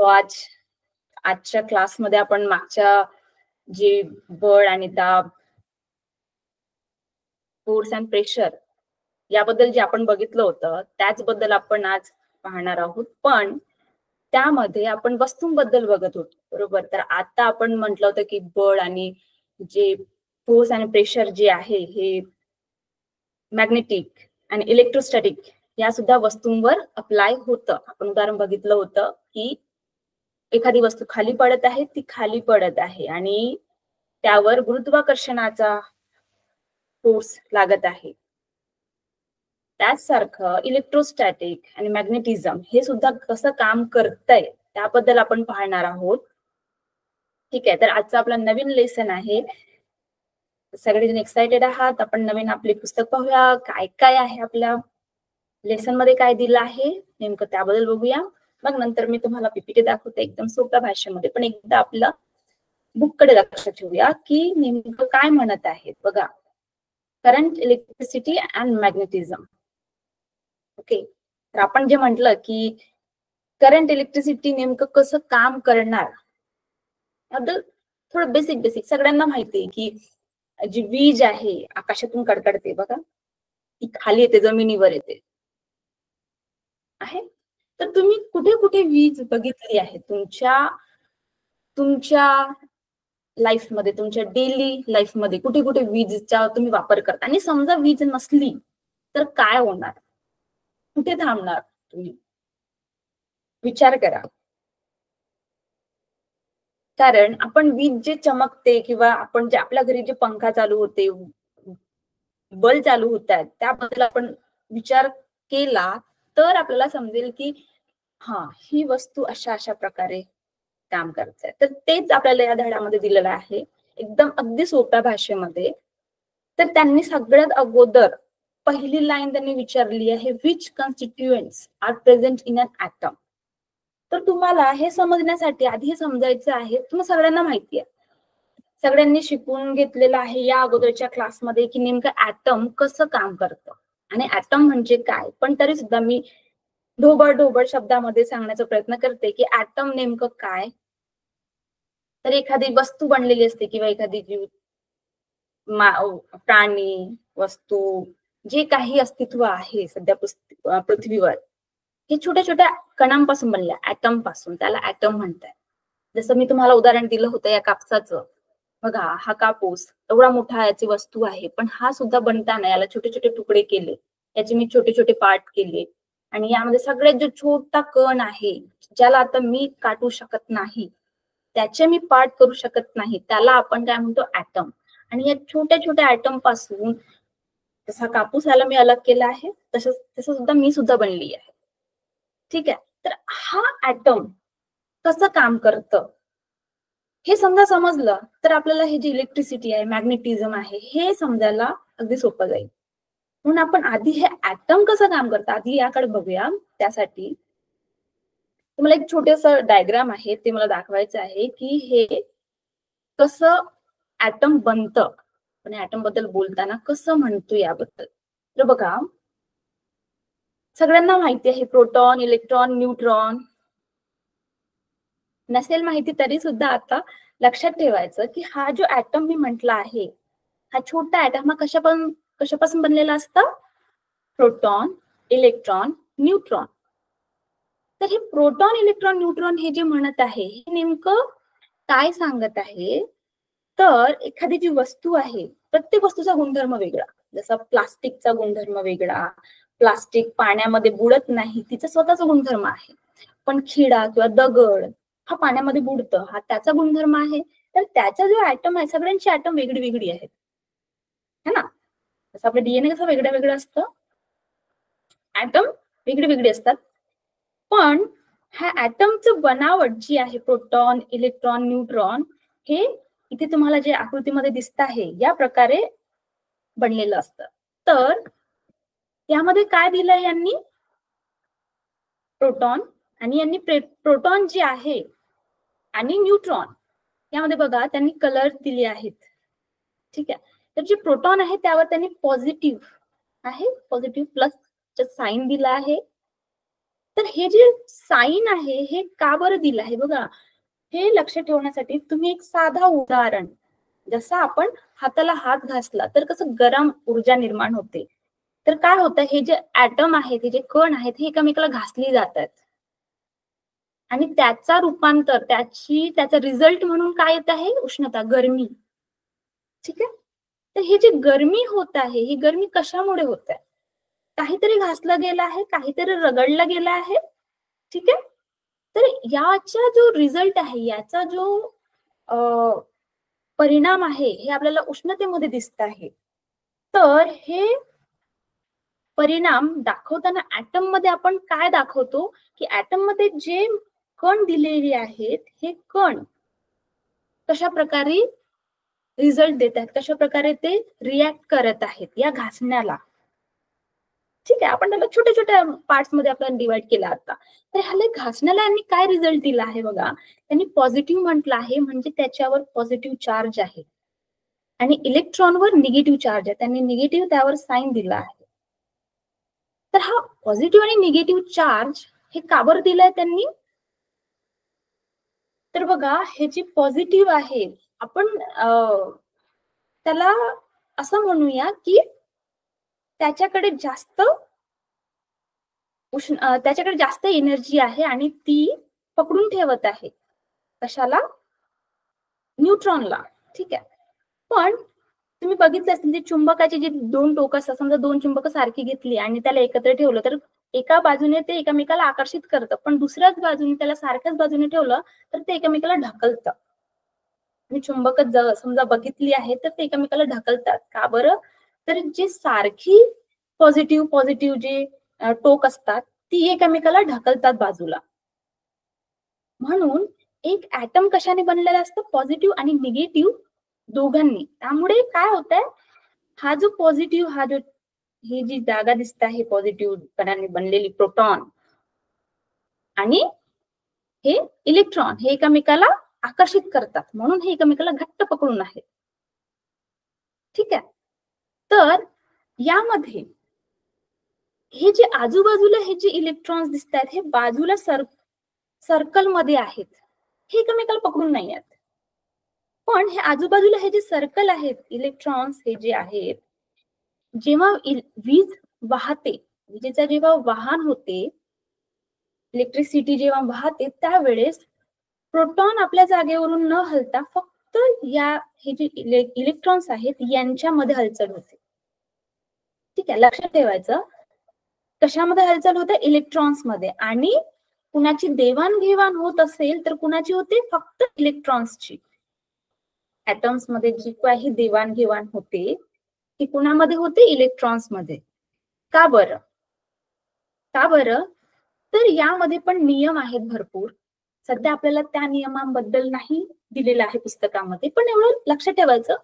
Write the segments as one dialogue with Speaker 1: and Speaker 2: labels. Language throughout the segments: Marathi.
Speaker 1: तो आजच्या क्लासमध्ये आपण मागच्या जे बळ आणि दाब, फोर्स अँड प्रेशर याबद्दल जे आपण बघितलं होतं त्याचबद्दल आपण आज पाहणार आहोत. पण त्यामध्ये आपण वस्तूंबद्दल बघत होतो, बरोबर. तर आता आपण म्हटलं होतं की बळ आणि जे फोर्स आणि प्रेशर जे आहे हे मॅग्नेटिक आणि इलेक्ट्रोस्टॅटिक या सुद्धा वस्तूंवर अप्लाय होतं. आपण उदाहरण बघितलं होतं की एखादी वस्तू खाली पडत आहे, ती खाली पडत आहे आणि त्यावर गुरुत्वाकर्षणाचा फोर्स लागत आहे. त्याचसारखं इलेक्ट्रोस्टॅटिक आणि मॅग्नेटिझम हे सुद्धा कसं काम करतंय त्याबद्दल आपण पाहणार आहोत. ठीक आहे, तर आजचा आपला नवीन लेसन आहे. सगळेजण एक्साइटेड आहात? आपण नवीन आपले पुस्तक पाहूया, काय काय आहे आपल्या लेसन मध्ये, काय दिलं आहे नेमकं त्याबद्दल बघूया. मग नंतर मी तुम्हाला पीपीटी दाखवते एकदम सोप्या भाषेमध्ये. पण एकदा आपलं बुक कडे लक्ष ठेवूया की नेमकं काय म्हणत आहेत. बघा, current, electricity and magnetism. Okay, तर आपण जे म्हटलं की करंट, इलेक्ट्रिसिटी नेमकं कसं काम करणार याबद्दल थोडं बेसिक सगळ्यांना माहिती आहे की जी वीज आहे आकाशातून कडकडते बघा, ती खाली येते, जमिनीवर येते आहे. तर तुम्ही कुठे कुठे वीज बघितली आहे तुमच्या लाईफ मध्ये, तुमच्या डेली लाईफ मध्ये कुठे कुठे वीजचा तुम्ही वापर करता? आणि समजा वीज नसली तर काय होणार, कुठे थांबणार तुम्ही? विचार करा. कारण आपण वीज जे चमकते किंवा आपण जे आपल्या घरी जे पंखा चालू होते, बल्ब चालू होत आहेत, त्याबद्दल आपण विचार केला तर आपल्याला समजेल की हा, ही वस्तू अशा अशा प्रकारे काम करते. तर तेच आपल्याला या धड्यामध्ये दिलेलं आहे एकदम अगदी सोप्या भाषेमध्ये. तर त्यांनी सगळ्यात अगोदर पहिली लाईन त्यांनी विचारली आहे, which constituents are present in an atom. तर तुम्हाला हे समजण्यासाठी आधी हे समजायचं आहे, तुम्हाला सगळ्यांना माहिती आहे, सगळ्यांनी शिकून घेतलेलं आहे या अगोदरच्या क्लासमध्ये की नेमकं ॲटम कसं काम करतं आणि ॲटम म्हणजे काय. पण तरी सुद्धा मी ढोबळ शब्दामध्ये सांगण्याचा प्रयत्न करते की ॲटम नेमकं काय. तर एखादी वस्तू बनलेली असते किंवा एखादी जीव, प्राणी, वस्तू, जे काही अस्तित्व आहे सध्या पृथ्वीवर, हे छोट्या छोट्या कणांपासून बनल्या, ॲटम पासून, त्याला ॲटम म्हणतात. जसं मी तुम्हाला उदाहरण दिलं होतं या कापसाचं. बघा, हा कापूस एवढा मोठा याची वस्तू आहे, पण हा सुद्धा बनताना याला छोटे छोटे तुकडे केले, याचे मी छोटे छोटे पार्ट केले आणि यामध्ये सगळ्यात जो छोटा कण आहे ज्याला आता मी काटू शकत नाही, त्याचे मी पार्ट करू शकत नाही, त्याला आपण काय म्हणतो, ॲटम. आणि या छोट्या छोट्या ॲटम पासून जसा कापूस याला मी अलग केला आहे, तसं सुद्धा मी सुद्धा बनली आहे. ठीक आहे, तर हा ॲटम कसं काम करतं हे समजा समजलं तर आपल्याला हे जी इलेक्ट्रिसिटी आहे, मॅग्नेटिझम आहे, हे समजायला अगदी सोपं जाईल. म्हणून आपण आधी हे ॲटम कसं काम करतं आधी याकडे बघूया. त्यासाठी तुम्हाला एक छोटंसं डायग्राम आहे ते मला दाखवायचं आहे की हे कसं ॲटम बनतं, पण ॲटम बद्दल बोलताना कसं म्हणतो याबद्दल. तर बघा, सगळ्यांना माहिती आहे प्रोटॉन, इलेक्ट्रॉन, न्यूट्रॉन. नसेल माहिती तरी सुद्धा आता लक्षात ठेवायचं की हा जो ॲटम मी म्हटला आहे, हा छोटा ॲटम हा कशापासून बनलेला असतं, प्रोटॉन, इलेक्ट्रॉन, न्यूट्रॉन. तर हे प्रोटॉन, इलेक्ट्रॉन, न्यूट्रॉन हे जे म्हणत आहे हे नेमकं काय सांगत आहे, तर एखादी जी वस्तू आहे, प्रत्येक वस्तूचा गुणधर्म वेगळा. जसा प्लास्टिकचा गुणधर्म वेगळा, प्लास्टिक पाण्यामध्ये बुडत नाही, तिचा स्वतःचा गुणधर्म आहे. पण खिडा किंवा दगड हा पाण्यामध्ये बुडतं, हा त्याचा गुणधर्म आहे. तर त्याचा जो ॲटम आहे, सगळ्यांची ॲटम वेगळी वेगळी आहेत, है ना. जसं आपलं डीएनए कसं वेगळं वेगळं असतं, ॲटम वेगळी वेगळी असतात. पण ह्या ॲटमचं बनावट जी आहे, प्रोटॉन, इलेक्ट्रॉन, न्यूट्रॉन, हे इथे तुम्हाला जे आकृतीमध्ये दिसत आहे या प्रकारे बनलेलं असतं. तर यामध्ये काय दिलंय यांनी, प्रोटॉन, आणि यांनी प्रोटॉन जे आहे आणि न्यूट्रॉन यामध्ये बघा त्यांनी कलर दिले आहेत. ठीक आहे, तर जे प्रोटॉन आहे त्यावर त्यांनी पॉझिटिव्ह आहे, पॉझिटिव्ह प्लस साइन दिला आहे. तर हे जे साईन आहे हे का बरं दिलं आहे बघा, हे लक्ष ठेवण्यासाठी तुम्ही एक साधा उदाहरण, जसं आपण हाताला हात घासला तर कसं गरम ऊर्जा निर्माण होते, तर काय होतं, हे जे ऍटम आहेत, हे जे कण आहेत, हे एकमेकाला घासली जातात आणि त्याचा रूपांतर, त्याचा रिझल्ट म्हणून काय येत आहे, उष्णता, गरमी. ठीक आहे. तर हे जे गरमी होत आहे, ही गरमी कशामुळे होत आहे, काहीतरी घासलं गेलं आहे, काहीतरी रगडलं गेलं आहे. ठीक आहे. तर याचा जो रिझल्ट आहे, याचा जो परिणाम आहे, हे आपल्याला उष्णतेमध्ये दिसत आहे. तर हे परिणाम दाखवताना ऍटम मध्ये आपण काय दाखवतो, की ऍटम मध्ये जे कण दिलेले आहेत, हे कण कशा प्रकारे रिझल्ट देत आहेत, कशा प्रकारे ते रिॲक्ट करत आहेत या घासण्याला. ठीक आहे, आपण त्याला छोट्या छोट्या पार्ट्स मध्ये आपण डिवाइड केला आता. तर ह्याला घासण्याला यांनी काय रिझल्ट दिला आहे बघा, त्यांनी पॉझिटिव्ह म्हटलं आहे, म्हणजे त्याच्यावर पॉझिटिव्ह चार्ज आहे आणि इलेक्ट्रॉनवर निगेटिव्ह चार्ज आहे, त्यांनी निगेटिव्ह त्यावर साइन दिला आहे. तर हा पॉझिटिव्ह आणि निगेटिव्ह चार्ज हे का बरं दिलाय त्यांनी, तर बघा, हे जे पॉझिटिव्ह आहे, आपण त्याला असं म्हणूया की त्याच्याकडे जास्त एनर्जी आहे आणि ती पकडून ठेवत आहे, कशाला, न्यूट्रॉनला. ठीक आहे. पण तुम्ही बघितलं असेल, चुंबकाचे जे दोन टोक असतात, समजा दोन चुंबक सारखी घेतली आणि त्याला एकत्र ठेवलं, तर एका बाजूने ते एकमेकाला आकर्षित करतं, पण दुसऱ्याच बाजूने त्याला सारख्याच बाजूने ठेवलं तर ते एकमेकाला ढकलतं. आणि चुंबक समजा बघितली आहे तर ते एकमेकाला ढकलतात. का बरं, तर जे सारखी पॉझिटिव्ह जे टोक असतात ती एकमेकाला ढकलतात बाजूला. म्हणून एक ऍटम कशाने बनलेला असतं, पॉझिटिव्ह आणि निगेटिव्ह दोघांनी. त्यामुळे काय होतंय, हा जो पॉझिटिव्ह, हा जो ही जी जागा दिसत आहे पॉझिटिव्ह कणांनी बनलेली, प्रोटॉन आणि हे इलेक्ट्रॉन, हे एकमेकाला आकर्षित करतात, म्हणून हे एकमेकाला घट्ट पकडून आहेत. ठीक आहे. तर यामध्ये हे जे आजूबाजूला हे जे इलेक्ट्रॉन्स दिसत आहेत, हे बाजूला सर्कल मध्ये आहेत, हे एकमेकाला पकडून नाही आहेत. पण हे आजूबाजूला हे जे सर्कल आहेत, इलेक्ट्रॉन्स हे जे आहेत, जेव्हा वीज वाहते, विजेचा जेव्हा वाहन होते, इलेक्ट्रिसिटी जेव्हा वाहते, त्यावेळेस प्रोटॉन आपल्या जागेवरून न हलता फक्त हे जे इलेक्ट्रॉन्स आहेत यांच्यामध्ये हालचाल होते. ठीक आहे, लक्षात ठेवायचं, कशामध्ये हालचाल होते, इलेक्ट्रॉन्स मध्ये. आणि कुणाची देवाणघेवाण होत असेल तर कुणाची होते, फक्त इलेक्ट्रॉन्सची. ऍटम्स मध्ये जी काही देवाणघेवाण होते ती कुणामध्ये होते, इलेक्ट्रॉन्स मध्ये. का बरं, तर यामध्ये पण नियम आहेत भरपूर. सध्या आपल्याला त्या नियमांबद्दल नाही दिलेलं आहे पुस्तकामध्ये, पण एवढं लक्षात ठेवायचं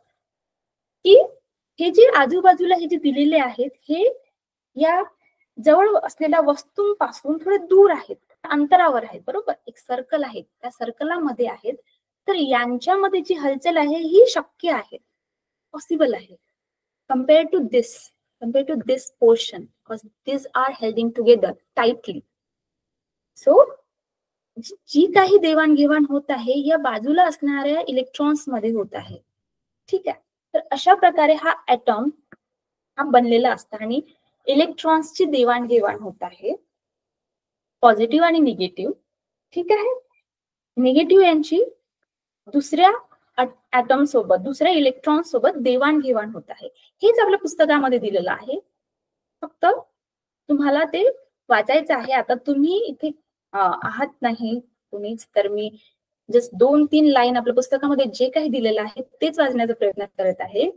Speaker 1: की हे जे आजूबाजूला हे जे दिलेले आहेत, हे या जवळ असलेल्या वस्तूंपासून थोडे दूर आहेत, अंतरावर आहेत, बरोबर. एक सर्कल आहे, त्या सर्कलामध्ये आहेत, तर यांच्यामध्ये जी हालचाल आहे ही शक्य आहे, पॉसिबल आहे, compared to this portion, because these are holding together tightly. So जी काही देवाणघेवाण होत आहे या बाजूला असणाऱ्या इलेक्ट्रॉन्स मध्ये होत आहे. ठीक आहे. तर अशा प्रकारे हा ऍटम हा बनलेला असतो आणि इलेक्ट्रॉन्सची देवाणघेवाण होत आहे, पॉझिटिव्ह आणि निगेटिव्ह. ठीक आहे. निगेटिव्ह यांची दुसऱ्या ऍटम सोबत, दुसऱ्या इलेक्ट्रॉन सोबत देवाणघेवाण होत आहे. हेच आपल्या पुस्तकामध्ये दिलेलं आहे, फक्त तुम्हाला ते वाचायचं आहे. आता तुम्ही इथे आहात नाही तुम्हीच, तर मी जस्ट 2-3 लाईन आपल्या पुस्तकामध्ये जे काही दिलेलं आहे तेच वाचण्याचा प्रयत्न करत आहे.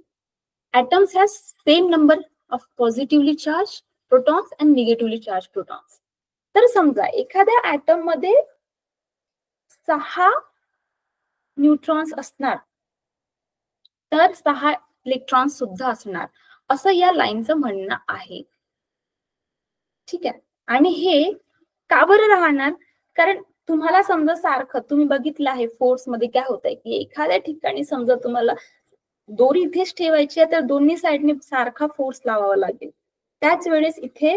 Speaker 1: atoms has same number of positively charged protons and negatively charged protons. तर समजा एखाद्या ऍटम मध्ये 6 न्यूट्रॉन्स असणार तर 6 इलेक्ट्रॉन्स सुद्धा असणार, असं या लाईनचं म्हणणं आहे. ठीक आहे. आणि हे का बरं राहणार, कारण तुम्हाला समजा सारखं तुम्ही बघितलं आहे फोर्स मध्ये काय होतंय, की एखाद्या ठिकाणी समजा तुम्हाला दोरी इथेच ठेवायची आहे तर दोन्ही साइडने सारखा फोर्स लावावा लागेल. त्याच वेळेस इथे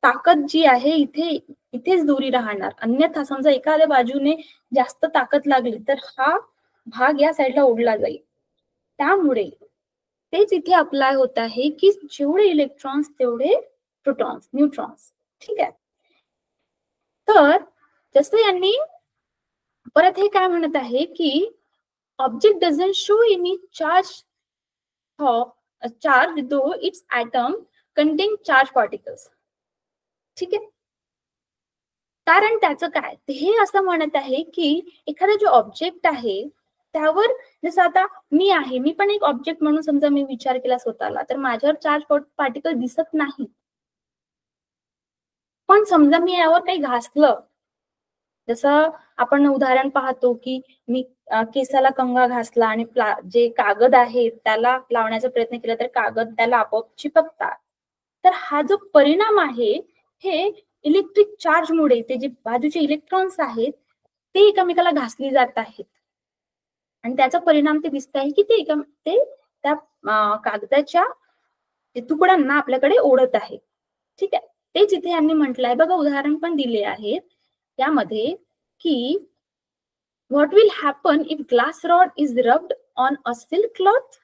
Speaker 1: ताकद जी आहे इथेच दोरी राहणार, अन्यथा समजा एखाद्या बाजूने जास्त ताकद लागली तर हा भाग या साईडला ओढला जाईल. त्यामुळे तेच इथे अप्लाय होत आहे की जेवढे इलेक्ट्रॉन्स तेवढे प्रोटॉन्स, न्यूट्रॉन्स. ठीक आहे. तर जसं यांनी परत हे काय म्हणत आहे की object doesn't show any charge though its atom contain charge particles. ठीक आहे. कारण त्याचं काय, हे असं म्हणत आहे की एखादा जो ऑब्जेक्ट आहे त्यावर, जसं आता मी आहे, मी पण एक ऑब्जेक्ट म्हणून समजा मी विचार केला स्वतःला, तर माझ्यावर चार्ज पार्टिकल दिसत नाही. पण समजा मी यावर काही घासलं, जसं आपण उदाहरण पाहतो की मी केसाला कंगा घासला आणि जे कागद आहे त्याला लावण्याचा प्रयत्न केला तर कागद त्याला आपोआप चिपकतात. तर हा जो परिणाम आहे हे इलेक्ट्रिक चार्जमुळे, ते जे बाजूचे इलेक्ट्रॉन्स आहेत ते एकमेकाला घासली जात आहेत आणि त्याचा परिणाम ते दिसत आहे की ते त्या कागदाच्या तुकड्यांना आपल्याकडे ओढत आहे. ठीक आहे. तेच इथे यांनी म्हटलंय बघा, उदाहरण पण दिले आहेत यामध्ये की what will happen if glass rod is rubbed on a silk cloth?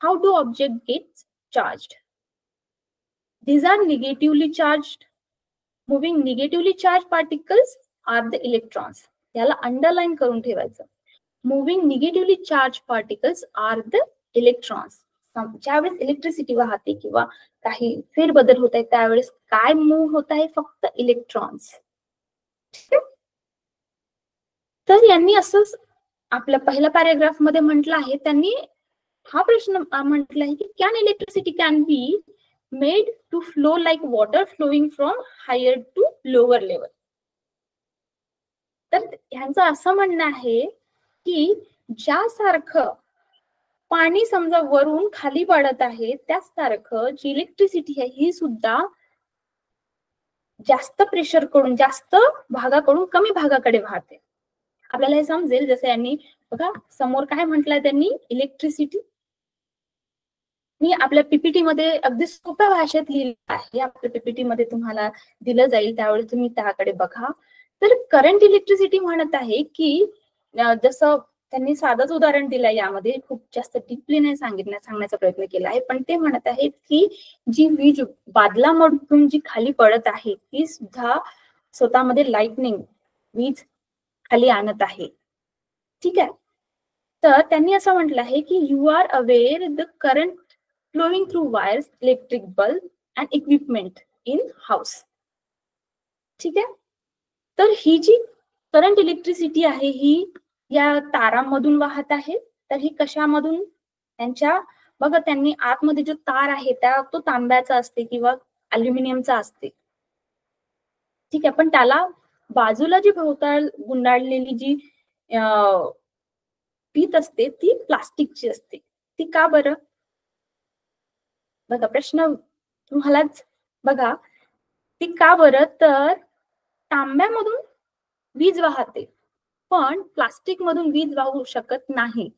Speaker 1: How do objects get charged? These are negatively charged. Moving negatively charged particles are the electrons. याला अंडरलाइन करून ठेवायचं. Moving negatively charged particles are the electrons. ज्यावेळेस इलेक्ट्रिसिटी वाहते किंवा काही फेरबदल होत आहे त्यावेळेस काय मूव्ह होत आहे, फक्त इलेक्ट्रॉन्स. तर यांनी असंच आपल्या पहिल्या पॅराग्राफ मध्ये म्हटलं आहे, त्यांनी हा प्रश्न म्हटला आहे की can electricity can be made to flow like water flowing from higher to lower level. तर ह्यांचं असं म्हणणं आहे की ज्यासारखं पाणी समजा वरून खाली पडत आहे त्यासारखं जी इलेक्ट्रिसिटी आहे ही सुद्धा जास्त प्रेशर कडून, जास्त भागाकडून कमी भागाकडे वाहते. आपल्याला हे समजेल. जसं यांनी बघा समोर काय म्हटलंय त्यांनी, इलेक्ट्रिसिटी. मी आपल्या पीपीटी मध्ये अगदी सोप्या भाषेत लिहिलं आहे, आपल्या पीपीटी मध्ये तुम्हाला दिलं जाईल त्यावेळी तुम्ही त्याकडे बघा. तर करंट इलेक्ट्रिसिटी म्हणत आहे की जसं त्यांनी साधंच उदाहरण दिलंय, यामध्ये खूप जास्त डीपली नाही सांगण्याचा प्रयत्न केला आहे, पण ते म्हणत आहेत की जी वीज बादलामधून जी खाली पडत आहे ती सुद्धा स्वतःमध्ये लाइटनिंग, वीज खाली आणत आहे. ठीक आहे. तर त्यांनी असं म्हटलं आहे की you are aware the current flowing through wires, electric bulb and equipment in house. ठीक आहे. तर ही जी करंट इलेक्ट्रिसिटी आहे ही या तारांमधून वाहत आहे. तर ही कशामधून, त्यांच्या बघा त्यांनी आतमध्ये जो तार आहे त्या तो तांब्याचा असते किंवा अल्युमिनियमचा असते. ठीक आहे. पण त्याला बाजूला जी भोवताल गुंडाळलेली जी पीत असते ती प्लास्टिकची असते. ती का बरं? बघा प्रश्न तुम्हालाच बघा, ती का बरं? तर तांब्यामधून वीज वाहते पण प्लास्टिक मधून वीज वाहू शकत नाही.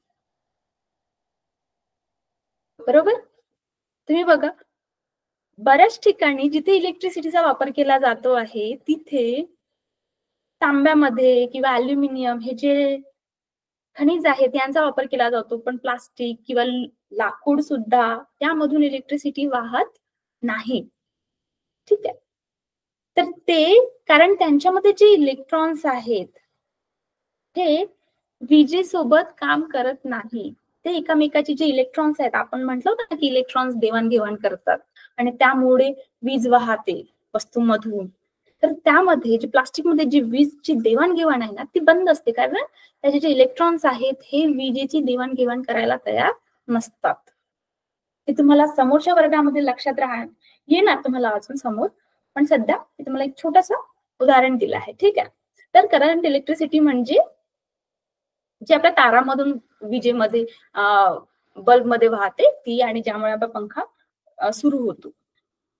Speaker 1: बरोबर? तुम्ही बघा बऱ्याच ठिकाणी जिथे इलेक्ट्रिसिटीचा वापर केला जातो आहे तिथे तांब्यामध्ये किंवा अल्युमिनियम हे जे खनिज आहेत यांचा वापर केला जातो, पण प्लास्टिक किंवा लाकूड सुद्धा त्यामधून इलेक्ट्रिसिटी वाहत नाही. ठीक आहे. तर ते कारण त्यांच्यामध्ये जे इलेक्ट्रॉन्स आहेत हे विजेसोबत काम करत नाही. ते एकमेकाचे जे इलेक्ट्रॉन्स आहेत, आपण म्हटलं होतं ना की इलेक्ट्रॉन्स देवाणघेवाण करतात आणि त्यामुळे वीज वाहते वस्तूमधून. तर त्यामध्ये जे प्लास्टिक मध्ये जी वीजची देवाणघेवाण आहे ना ती बंद असते, कारण त्याचे जे इलेक्ट्रॉन्स आहेत हे विजेची देवाणघेवाण करायला तयार नसतात. ते तुम्हाला समोरच्या वर्गामध्ये लक्षात येणार तुम्हाला अजून समोर, पण सध्या मी तुम्हाला एक छोटंसं उदाहरण दिलं आहे. ठीक आहे. तर करंट इलेक्ट्रिसिटी म्हणजे जी आपल्या तारामधून विजेमध्ये बल्ब मध्ये वाहते ती, आणि ज्यामुळे आपला पंखा सुरू होतो.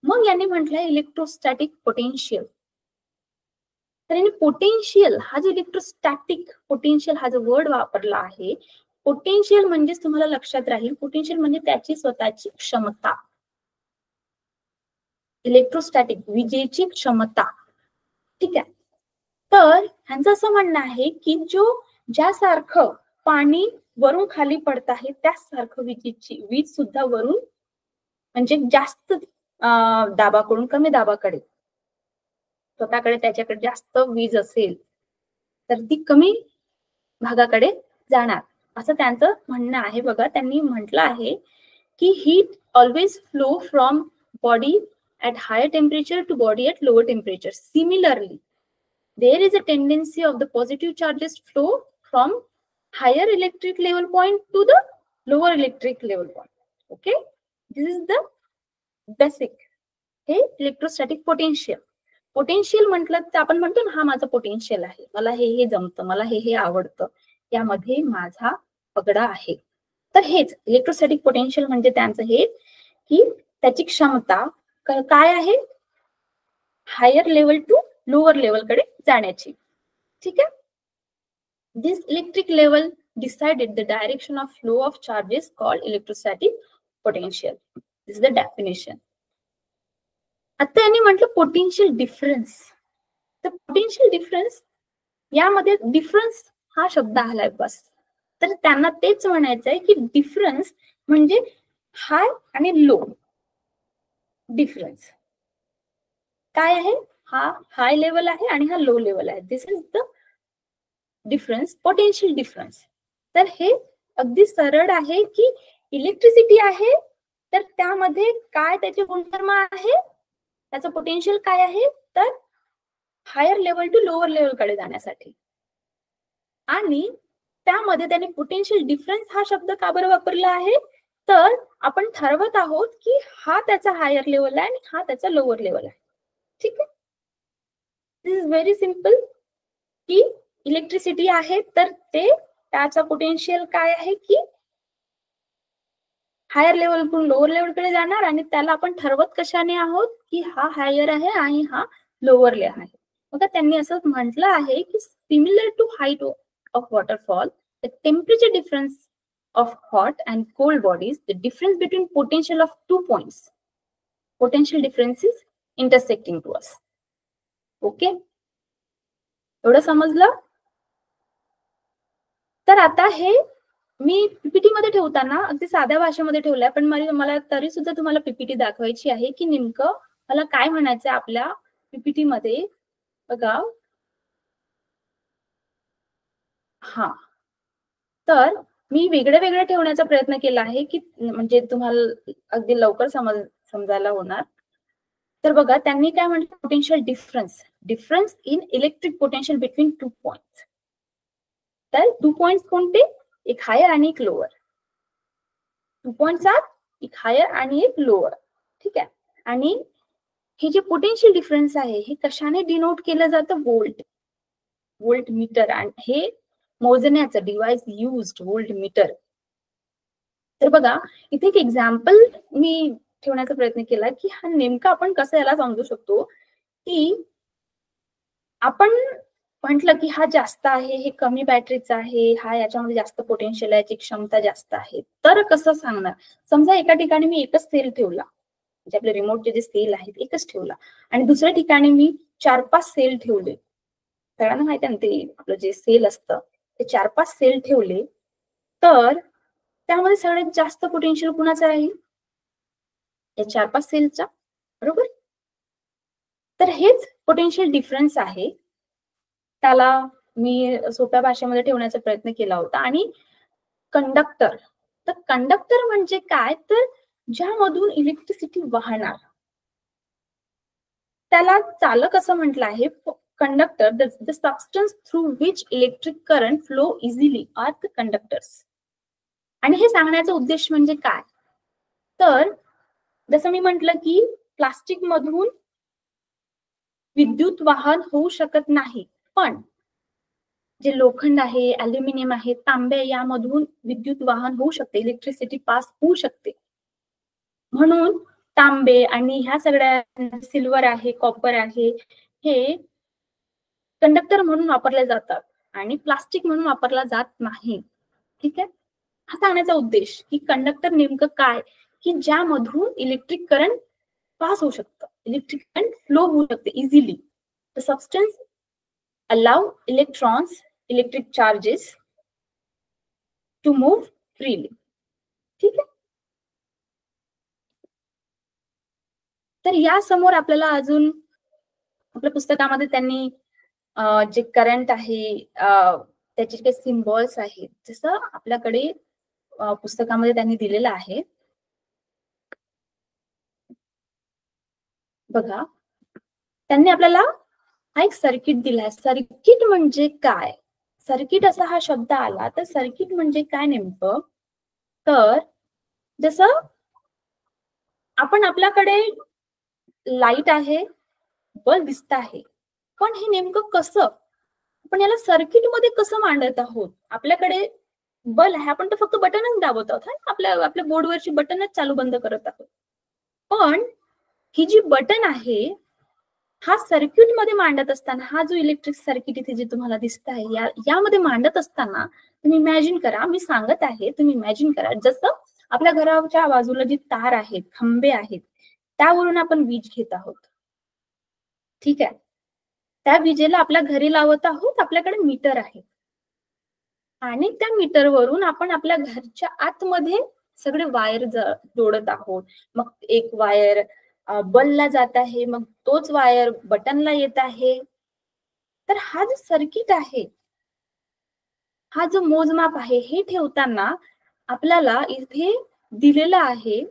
Speaker 1: मग यांनी म्हटलंय इलेक्ट्रोस्टॅटिक पोटेन्शियल. तर यांनी पोटेन्शियल हा जो इलेक्ट्रोस्टॅटिक पोटेन्शियल हा जो वर्ड वापरला आहे, पोटेन्शियल म्हणजेच तुम्हाला लक्षात राहील, पोटेन्शियल म्हणजे त्याची स्वतःची क्षमता. इलेक्ट्रोस्टॅटिक विजेची क्षमता. ठीक आहे. तर ह्यांचं असं म्हणणं आहे की ज्यासारखं पाणी वरून खाली पडत आहे त्यासारखं वीज सुद्धा वरून म्हणजे जास्त दाबाकडून कमी दाबाकडे, स्वतःकडे त्याच्याकडे जास्त वीज असेल तर ती कमी भागाकडे जाणार, असं त्यांचं म्हणणं आहे. बघा, त्यांनी म्हटलं आहे की heat always flow from body at higher temperature to body at lower temperature. Similarly, there is a tendency of the positive charges flow from higher electric level point to the lower electric level point. Okay, this is the basic. हे इलेक्ट्रोस्टॅटिक पोटेन्शियल. पोटेन्शियल म्हटलं तर आपण म्हणतो ना, हा माझा पोटेन्शियल आहे, मला हे जमतं, मला हे आवडतं, यामध्ये माझा पगडा आहे. तर हेच इलेक्ट्रोस्टॅटिक पोटेन्शियल म्हणजे त्यांचं हे की त्याची क्षमता काय आहे, higher level to lower level कडे जाण्याची. ठीक आहे. This electric level decided the direction of flow of charges called electrostatic potential. This is the definition. आता यांनी म्हटलं पोटेन्शियल डिफरन्स. तर पोटेन्शियल डिफरन्स यामध्ये डिफरन्स हा शब्द आलाय बस. तर त्यांना तेच म्हणायचं आहे की डिफरन्स म्हणजे हाय आणि लो डिफरन्स. काय आहे, हा हाय लेवल आहे आणि हा लो लेवल आहे. This is the difference, potential difference. तर हे अगदी सरळ आहे की इलेक्ट्रिसिटी आहे तर त्यामध्ये काय त्याचे गुणधर्म आहे, त्याचं पोटेन्शियल काय आहे, तर higher level to lower level कडे जाण्यासाठी. आणि त्यामध्ये त्याने पोटेन्शियल डिफरन्स हा शब्द का बरं वापरला आहे, तर आपण ठरवत आहोत की हा त्याचा हायर लेवल आहे आणि हा त्याचा लोअर लेवल आहे. ठीक आहे. दिस इज व्हेरी सिम्पल की इलेक्ट्रिसिटी आहे तर ते त्याचा पोटेन्शियल काय आहे की हायर लेवलकडून लोअर लेवलकडे जाणार आणि त्याला आपण ठरवत कशाने आहोत की हा हायर आहे आणि हा लोअर लेवल आहे. मग त्यांनी असं म्हटलं आहे की similar to height of waterfall, the temperature difference of hot and cold bodies, the difference between potential of 2 points. Potential difference is intersecting to us. Okay, एवढं समजलं. तर आता हे मी पीपीटी मध्ये ठेवताना अगदी साध्या भाषेमध्ये ठेवलंय, पण मला तरी सुद्धा तुम्हाला पीपीटी दाखवायची आहे की नेमकं मला काय म्हणायचंय आपल्या पीपीटी मध्ये. बघा, हा, तर मी वेगळं ठेवण्याचा प्रयत्न केला आहे की म्हणजे तुम्हाला अगदी लवकर समजायला होणार. तर बघा, त्यांनी काय म्हटलं, potential difference in electric potential between 2 points. तर 2 points कोणते, एक हायर आणि एक लोअर. 2 points आहेत, एक हायर आणि एक लोअर. ठीक आहे. आणि हे जे पोटेन्शियल डिफरन्स आहे हे कशाने डिनोट केलं जातं, व्होल्ट मीटर. आणि हे मोजण्याचं डिव्हाइस युज्ड व्होल्ट मीटर. तर बघा, इथे एक एक्झाम्पल मी ठेवण्याचा प्रयत्न केला की हा नेमका आपण कसं याला समजू शकतो की आपण म्हटलं की हा जास्त आहे, हे कमी बॅटरीचा आहे, हा याच्यामध्ये जास्त पोटेन्शियल आहे, याची क्षमता जास्त आहे, तर कसं सांगणार. समजा एका ठिकाणी मी एकच सेल ठेवला, म्हणजे आपले रिमोटचे जे सेल आहेत एकच ठेवला, आणि दुसऱ्या ठिकाणी मी 4-5 सेल ठेवले. सगळ्यांना माहिती आहे ते आपलं जे सेल असतं ते 4-5 सेल ठेवले, तर त्यामध्ये सगळ्यात जास्त पोटेन्शियल कुणाचं आहे, या 4-5 सेलचा, बरोबर. तर हेच पोटेन्शियल डिफरन्स आहे. त्याला मी सोप्या भाषेमध्ये ठेवण्याचा प्रयत्न केला होता. आणि कंडक्टर, तर कंडक्टर म्हणजे काय, तर ज्यामधून इलेक्ट्रिसिटी वाहणार त्याला चालक असं म्हटलं आहे. Conductor, the substance through which electric current flow easily are the conductors. आणि हे सांगण्याचा उद्देश म्हणजे काय, तर जसं मी म्हटलं की प्लास्टिक मधून विद्युत वाहन होऊ शकत नाही, पण जे लोखंड आहे, अल्युमिनियम आहे, तांबे, यामधून विद्युत वाहन होऊ शकते, इलेक्ट्रिसिटी पास होऊ शकते. म्हणून तांबे आणि ह्या सगळ्या, सिल्वर आहे, कॉपर आहे, हे कंडक्टर म्हणून वापरले जातात आणि प्लास्टिक म्हणून वापरला जात नाही. ठीक आहे. हा सांगण्याचा उद्देश की कंडक्टर नेमकं काय, की ज्यामधून इलेक्ट्रिक करंट पास होऊ शकतं. इलेक्ट्रिक करंट फ्लो होऊ शकते easily. The substance allow electrons, electric charges to move freely. ठीक आहे. तर या समोर आपल्याला अजून आपल्या पुस्तकामध्ये त्यांनी जे करंट आहे त्याचे काही सिम्बॉल्स आहेत, जसं आपल्याकडे पुस्तकामध्ये त्यांनी दिलेलं आहे बघा. त्यांनी आपल्याला हा एक सर्किट दिलाय. सर्किट म्हणजे काय? सर्किट असा हा शब्द आला तर सर्किट म्हणजे काय नेमकं? तर जसं आपण आपल्याकडे लाईट आहे, बल्ब दिसत आहे, पण हे नेमकं कसं, आपण याला सर्किट मध्ये कसं मांडत आहोत? आपल्याकडे बल्ब आहे, आपण तर फक्त बटनच दाबत आहोत, आपल्या बोर्डवरची बटनच चालू बंद करत आहोत. पण ही जी बटन आहे हा सर्किट मध्ये मांडत असताना, हा जो इलेक्ट्रिक सर्किट इथे जे तुम्हाला दिसत आहे यामध्ये मांडत असताना तुम्ही इमॅजिन करा, मी सांगत आहे तुम्ही इमॅजिन करा, जसं आपल्या घराच्या बाजूला जी तार आहेत, खंबे आहेत, त्यावरून आपण वीज घेत आहोत. ठीक आहे. त्या विजेला आपल्या घरी लावत आहोत, आपल्याकडे मीटर आहे आणि त्या मीटरवरून आपण आपल्या घरच्या आतमध्ये सगळे वायर जोडत आहोत. मग एक वायर बल्बला जात आहे, मग तोच वायर बटनला येत आहे. तर हा जो सर्किट आहे, हा जो मोजमाप आहे, हे ठेवताना आपल्याला इथे दिलेलं आहे.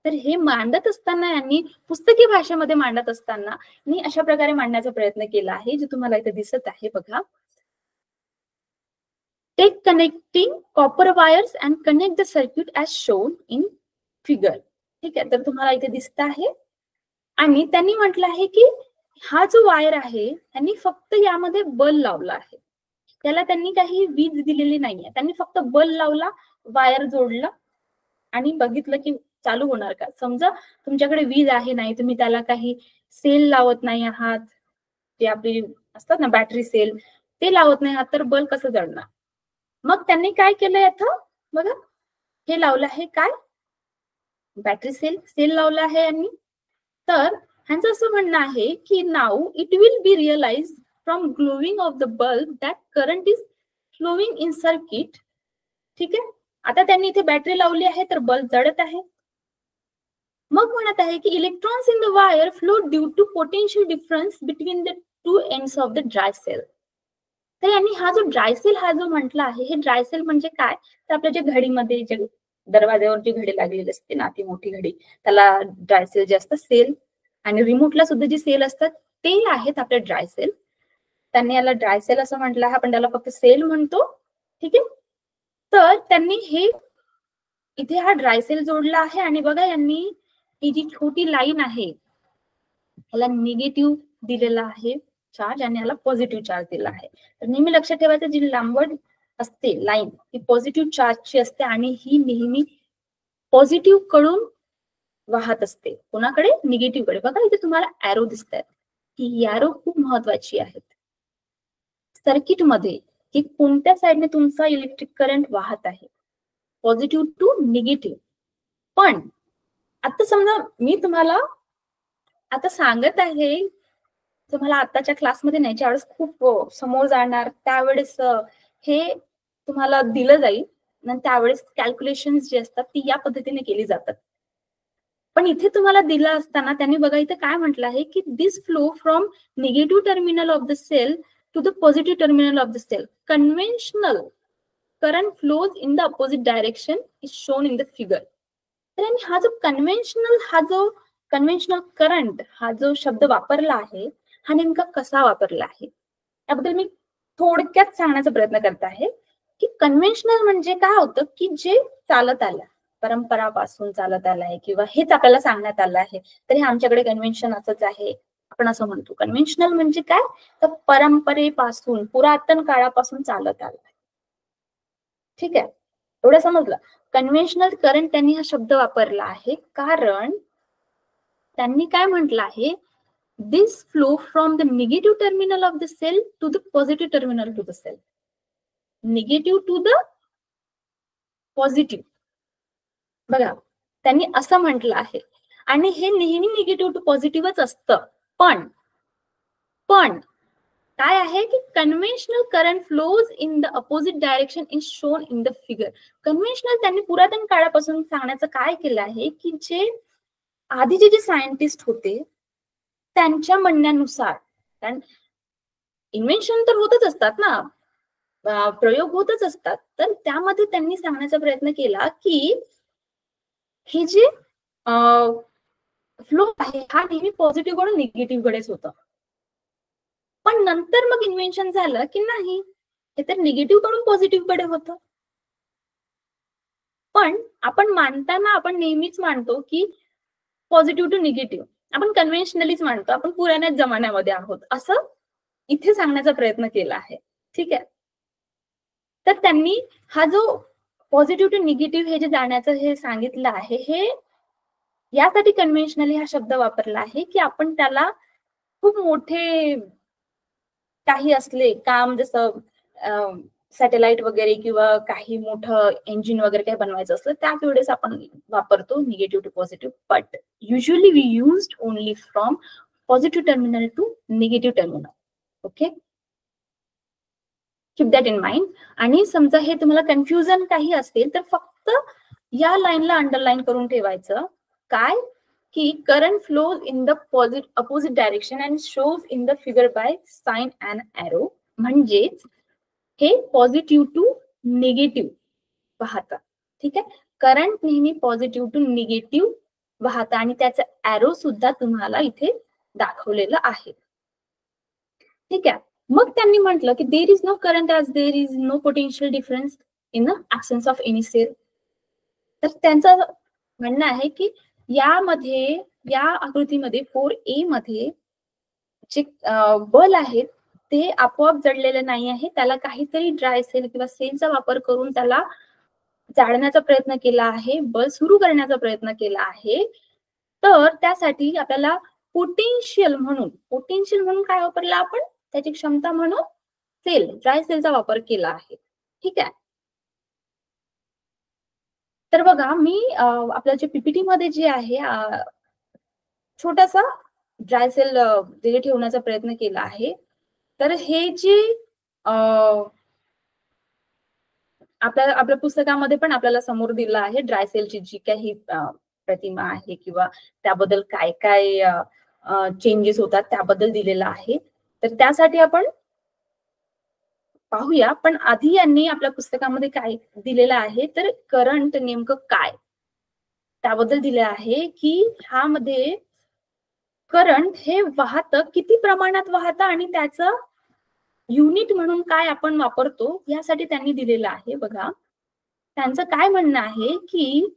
Speaker 1: तर हे मांडत असताना यांनी पुस्तकी भाषेमध्ये मांडत असताना मी अशा प्रकारे मांडण्याचा प्रयत्न केला आहे, जे तुम्हाला इथे दिसत आहे बघा. Take connecting copper wires and connect the circuit as shown in figure. ठीक आहे. तर तुम्हाला इथे दिसत आहे आणि त्यांनी म्हटलं आहे की हा जो वायर आहे त्यांनी फक्त यामध्ये बल्ब लावला आहे, त्याला त्यांनी काही वीज दिलेली नाहीये. त्यांनी फक्त बल्ब लावला, वायर जोडला आणि बघितलं की चालू होणार का. समजा तुमच्याकडे वीज आहे नाही, तुम्ही त्याला काही सेल लावत नाही आहात, जे आपली असतात ना बॅटरी सेल, ते लावत नाही आहात, तर बल्ब कसं जळणार? मग त्यांनी काय केलंय आता बघा, हे लावलं आहे काय, बॅटरी सेल लावला आहे यांनी. तर ह्यांचं असं म्हणणं आहे की now it will be realise from glowing of the bulb that current is flowing in circuit. ठीक आहे. आता त्यांनी इथे बॅटरी लावली आहे तर बल्ब जळत आहे. मग म्हणत आहे की electrons in the wire flow due to potential difference between the two ends of the dry cell. तर यांनी हा जो ड्राय सेल हा जो म्हटला आहे, हे ड्राय सेल म्हणजे काय, तर आपल्या जे घडीमध्ये जे दरवाज्यावर जी घडी लागलेली असते ना, ती मोठी घडी, त्याला ड्राय सेल जे असतात सेल, आणि रिमोटला सुद्धा जी सेल असतात ते आहेत आपले ड्राय सेल. त्यांनी याला ड्राय सेल असं म्हटलं आहे, आपण त्याला फक्त सेल म्हणतो. ठीक आहे. तर त्यांनी हे इथे हा ड्राय सेल जोडला आहे आणि बघा यांनी ही जी छोटी लाईन आहे याला निगेटिव्ह दिलेला आहे चार्ज आणि याला पॉझिटिव्ह चार्ज दिला आहे. तर नेहमी लक्षात ठेवायचं, जी लांबट असते लाईन ती पॉझिटिव्ह चार्जची असते आणि ही नेहमी पॉझिटिव्ह कडून वाहत असते. कोणाकडे? निगेटिव्ह कडे. बघा इथे तुम्हाला ॲरो दिसत आहेत, ही ॲरो खूप महत्वाची आहेत सर्किट मध्ये, की कोणत्या साईडने तुमचा इलेक्ट्रिक करंट वाहत आहे, पॉझिटिव्ह टू निगेटिव्ह. पण आता समजा मी तुम्हाला आता सांगत आहे, तुम्हाला आताच्या क्लासमध्ये नाही, ज्यावेळेस खूप समोर जाणार त्यावेळेस हे तुम्हाला दिलं जाईल आणि त्यावेळेस कॅल्क्युलेशन जी असतात ती या पद्धतीने केली जातात. पण इथे तुम्हाला दिलं असताना त्यांनी बघा इथे काय म्हटलं आहे की this flow from negative terminal of the cell to the positive terminal of the cell. Conventional current flows in the opposite direction is shown in the figure. तर हा जो कन्व्हेन्शनल करंट हा जो शब्द वापरला आहे, हा नेमका कसा वापरला आहे याबद्दल मी थोडक्यात सांगण्याचा प्रयत्न करत आहे. की कन्व्हेन्शनल म्हणजे काय होतं, की जे चालत आलं, परंपरापासून चालत आलं आहे किंवा हेच आपल्याला सांगण्यात आलं आहे, तर हे आमच्याकडे कन्व्हेन्शन असंच आहे, आपण असं म्हणतो. कन्व्हेन्शनल म्हणजे काय, तर परंपरेपासून पुरातन काळापासून चालत आलं. ठीक आहे, एवढं समजलं. कन्व्हेन्शनल करंट त्यांनी हा शब्द वापरला आहे कारण त्यांनी काय म्हटलं आहे, this flow from the negative terminal of the cell to the positive terminal to the cell. Negative to the positive. बघा त्यांनी असं म्हटलं आहे. आणि हे नेहमी निगेटिव्ह टू पॉझिटिव्हच असतं. पण काय आहे की conventional current flows in the opposite direction is shown in the figure. Conventional त्यांनी पुरातन काळापासून सांगण्याचं काय केलं आहे की जे आधीचे जे सायंटिस्ट होते त्यांच्या म्हणण्यानुसार, कारण इन्व्हेन्शन तर होतच असतात ना, प्रयोग होतच असतात, तर त्यामध्ये त्यांनी सांगण्याचा प्रयत्न केला की हे जे फ्लो आहे हा नेहमी पॉझिटिव्ह कडून निगेटिव्ह कडेच होतं. पण नंतर मग इन्व्हेन्शन झालं की नाही, हे तर निगेटिव्ह कडून पॉझिटिव्ह कडे होतं. पण आपण मानताना आपण नेहमीच मानतो की पॉझिटिव्ह टू निगेटिव्ह, आपण कन्व्हेन्शनलीच मानतो, आपण पुराण्याच जमान्यामध्ये आहोत असं इथे सांगण्याचा प्रयत्न केला आहे. ठीक आहे. तर त्यांनी हा जो पॉझिटिव्ह टू निगेटिव्ह हे जे जाण्याचं हे सांगितलं आहे, हे यासाठी कन्व्हेन्शनली हा शब्द वापरला आहे की आपण त्याला खूप मोठे काही असले काम, जसं सॅटेलाइट वगैरे किंवा काही मोठं इंजिन वगैरे काही बनवायचं असलं त्यावेळेस आपण वापरतो negative to positive. But usually we used only from positive terminal to negative terminal. Okay, keep that in mind. आणि समजा हे तुम्हाला कन्फ्युजन काही असेल तर फक्त या लाईनला अंडरलाईन करून ठेवायचं, काय की current flows in the opposite direction and shows in the figure by sine and arrow. म्हणजेच हे पॉझिटिव्ह टू निगेटिव्ह वाहतं. ठीक आहे, करंट नेहमी पॉझिटिव्ह टू निगेटिव्ह वाहतं आणि त्याचा एरो सुद्धा तुम्हाला इथे दाखवलेलं आहे. ठीक आहे. मग त्यांनी म्हटलं की there is no current as there is no potential difference in the absence of any cell. तर त्यांचं म्हणणं आहे की यामध्ये, या आकृतीमध्ये 4A मध्ये जे बल आहेत ते आपोआप जडलेले नाही आहे, त्याला काहीतरी ड्राय सेल किंवा सेलचा वापर करून त्याला जाळण्याचा प्रयत्न केला आहे, बल सुरू करण्याचा प्रयत्न केला आहे. तर त्यासाठी आपल्याला पोटेन्शियल म्हणून काय वापरला आपण, त्याची क्षमता म्हणून सेल, ड्राय सेलचा वापर केला आहे. ठीक आहे. तर बघा मी आपल्या जे पीपीटी मध्ये जे आहे छोटासा ड्राय सेल तिथे ठेवण्याचा प्रयत्न केला आहे. तर हे जे आपल्या पुस्तकामध्ये पण आपल्याला समोर दिलं आहे ड्राय सेलची जी काही प्रतिमा आहे किंवा त्याबद्दल काय काय चेंजेस होतात त्याबद्दल दिलेलं आहे. तर त्यासाठी आपण पाहूया. पण आधी यांनी आपल्या पुस्तकामध्ये काय दिलेलं आहे, तर करंट नेमकं काय त्याबद्दल दिले आहे की ह्यामध्ये करंट हे वाहतं, किती प्रमाणात वाहतं आणि त्याचं युनिट म्हणून काय आपण वापरतो यासाठी त्यांनी दिलेलं आहे. बघा त्यांचं काय म्हणणं आहे की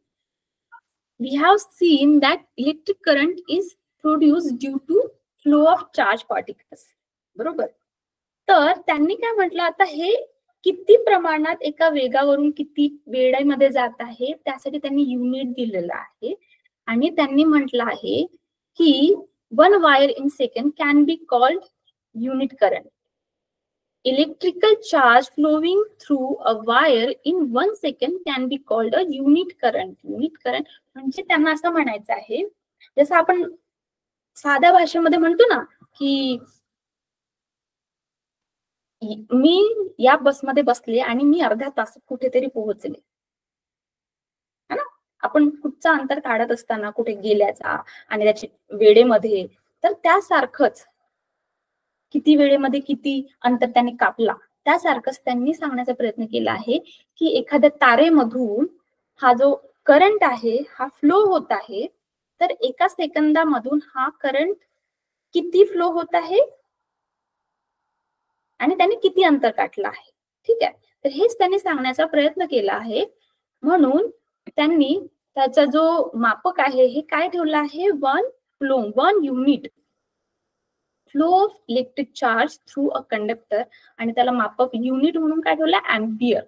Speaker 1: we have seen that electric current is produced due to flow of charge particles. बरोबर. तर त्यांनी काय म्हटलं, आता हे किती प्रमाणात एका वेगावरून किती वेळेमध्ये जात आहे त्यासाठी त्यांनी युनिट दिलेलं आहे. आणि त्यांनी म्हटलं आहे की 1 wire in second can be called unit current. Electrical charge flowing through a wire in 1 second can be called a unit current. Unit current म्हणजे त्यांना असं म्हणायचं आहे, जसं आपण साध्या भाषेमध्ये म्हणतो ना की मी या बसमध्ये बसले आणि मी अर्ध्या तासात कुठेतरी पोहोचले, है ना. आपण कुठचं अंतर काढत असताना कुठे गेल्याचा आणि त्याची वेळेमध्ये, तर त्यासारखंच किती वेळेमध्ये किती अंतर त्यांनी कापला त्यासारखंच त्यांनी सांगण्याचा प्रयत्न केला आहे की एखाद्या तारेमधून हा जो करंट आहे हा फ्लो होत आहे, तर एका सेकंदामधून हा करंट किती फ्लो होत आहे आणि त्याने किती अंतर काढलं आहे. ठीक आहे. तर हेच त्यांनी सांगण्याचा प्रयत्न केला आहे. म्हणून त्यांनी त्याचा जो मापक आहे हे काय ठेवलं आहे, 1 unit flow of electric charge through a conductor, आणि त्याला मापक युनिट म्हणून काय ठेवलं, अँपियर.